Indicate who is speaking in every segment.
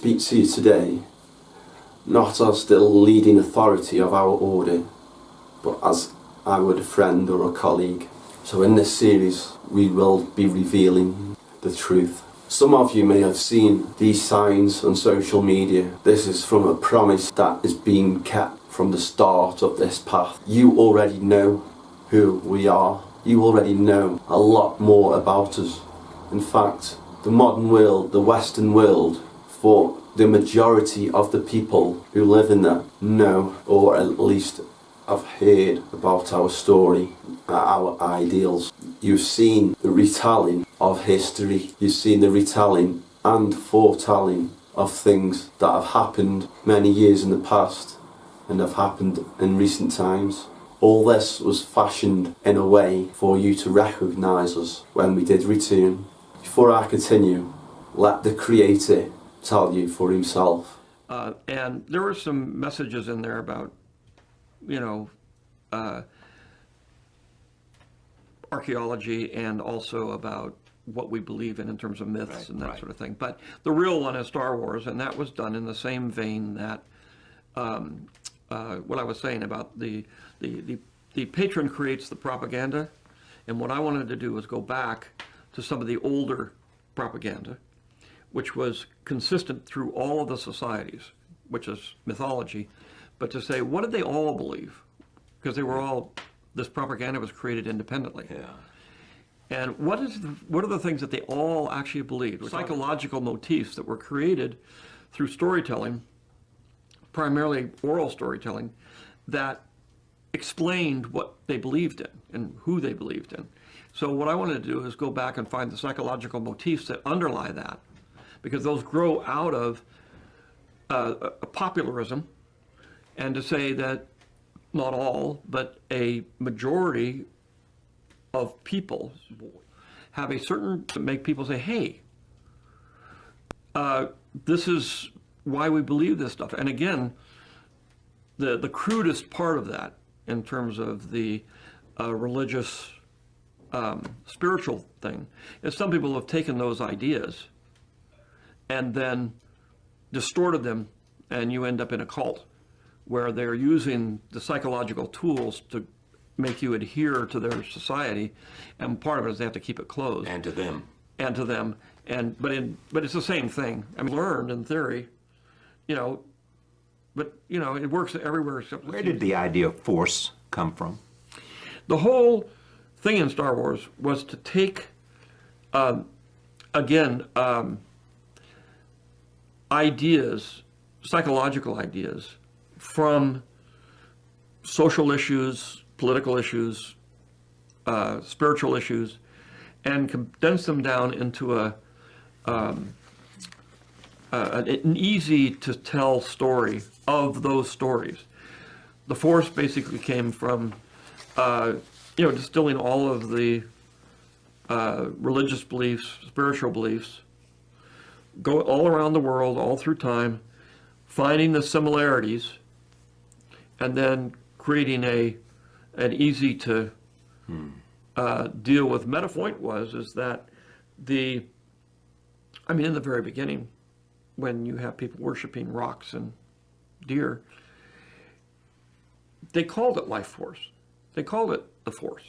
Speaker 1: speak to you today not as the leading authority of our order, but as I would a friend or a colleague. So in this series we will be revealing the truth. Some of you may have seen these signs on social media. This is from a promise that is being kept from the start of this path. You already know who we are. You already know a lot more about us. In fact, the modern world, the Western world, for the majority of the people who live in there know, or at least have heard about our story, our ideals. You've seen the retelling of history. You've seen the retelling and foretelling of things that have happened many years in the past and have happened in recent times. All this was fashioned in a way for you to recognise us when we did return. Before I continue, let the Creator tell you for himself.
Speaker 2: And there were some messages in there about, archaeology and also about what we believe in terms of myths and that sort of thing. But the real one is Star Wars, and that was done in the same vein that what I was saying about the patron creates the propaganda, and what I wanted to do was go back to some of the older propaganda, which was consistent through all of the societies, which is mythology, but to say, what did they all believe? Because they were all, this propaganda was created independently.
Speaker 3: Yeah.
Speaker 2: And what are the things that they all actually believed? Psychological motifs that were created through storytelling, primarily oral storytelling, that explained what they believed in and who they believed in. So what I wanted to do is go back and find the psychological motifs that underlie that, because those grow out of a popularism, and to say that not all, but a majority of people have a certain, to make people say, hey, this is why we believe this stuff. And again, the crudest part of that in terms of the religious, spiritual thing is some people have taken those ideas and then distorted them, and you end up in a cult where they're using the psychological tools to make you adhere to their society, and part of it is they have to keep it closed.
Speaker 3: And to them.
Speaker 2: And to them. But it's the same thing. I mean, learned in theory, but it works everywhere except.
Speaker 3: Where did the idea of force come from?
Speaker 2: The whole thing in Star Wars was to take, ideas, psychological ideas, from social issues, political issues, spiritual issues, and condense them down into an easy to tell story of those stories. The Force basically came from, distilling all of the religious beliefs, spiritual beliefs, go all around the world, all through time, finding the similarities, and then creating an easy to deal with metaphor. Point is that in the very beginning, when you have people worshiping rocks and deer, they called it life force. They called it the Force.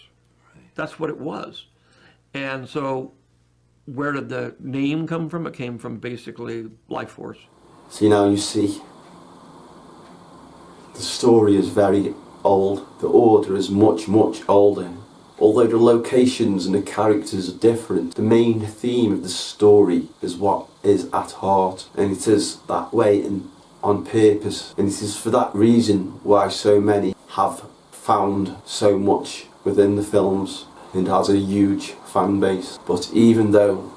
Speaker 2: Right. That's what it was. And so where did the name come from? It came from basically life force.
Speaker 1: See, now you see, the story is very old. The order is much, much older. Although the locations and the characters are different, the main theme of the story is what is at heart, and it is that way and on purpose. And it is for that reason why so many have found so much within the films and has a huge fan base. But even though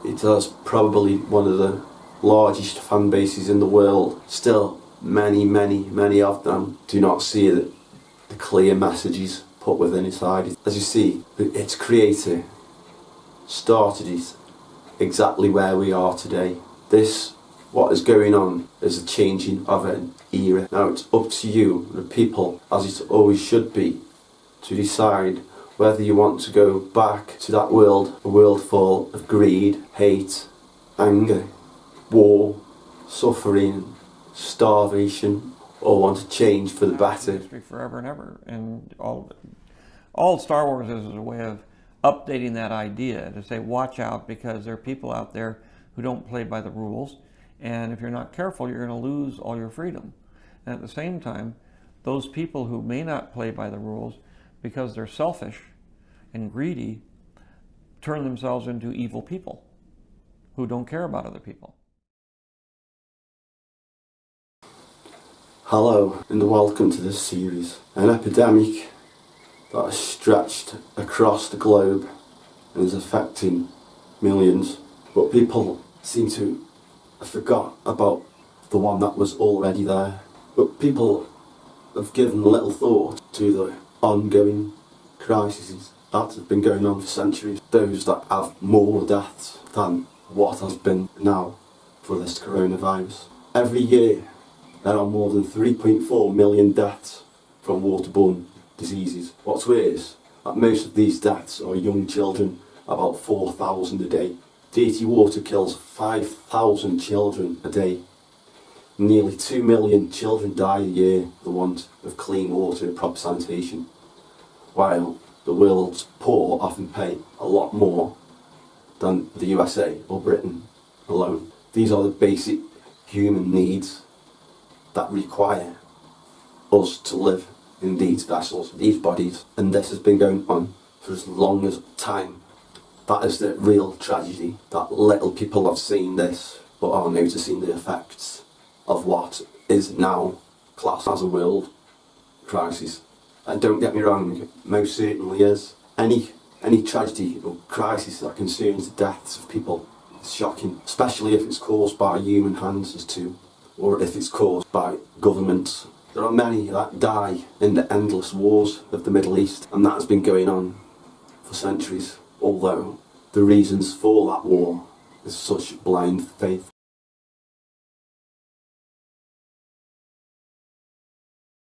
Speaker 1: it has probably one of the largest fan bases in the world, still many of them do not see the clear messages put within inside. As you see, its creator started it exactly where we are today. What is going on is a changing of an era. Now it's up to you, the people, as it always should be, to decide whether you want to go back to that world, a world full of greed, hate, anger, war, suffering, starvation, or want to change for the better.
Speaker 2: History forever and ever, and all Star Wars is a way of updating that idea to say, watch out, because there are people out there who don't play by the rules, and if you're not careful, you're going to lose all your freedom. And at the same time, those people who may not play by the rules because they're selfish and greedy turn themselves into evil people who don't care about other people.
Speaker 1: Hello and welcome to this series. An epidemic that has stretched across the globe and is affecting millions, but people seem to have forgot about the one that was already there. But people have given little thought to the ongoing crises that have been going on for centuries, those that have more deaths than what has been now for this coronavirus. Every year there are more than 3.4 million deaths from waterborne diseases. What's worse, that most of these deaths are young children, about 4,000 a day. Dirty water kills 5,000 children a day. Nearly 2 million children die a year for the want of clean water and proper sanitation, while the world's poor often pay a lot more than the USA or Britain alone. These are the basic human needs that require us to live in these vessels, these bodies, and this has been going on for as long as time. That is the real tragedy, that little people have seen this but are noticing the effects of what is now classed as a world crisis. And don't get me wrong, most certainly is. Any tragedy or crisis that concerns the deaths of people is shocking, especially if it's caused by human hands as too, or if it's caused by governments. There are many that die in the endless wars of the Middle East, and that has been going on for centuries, although the reasons for that war is such blind faith.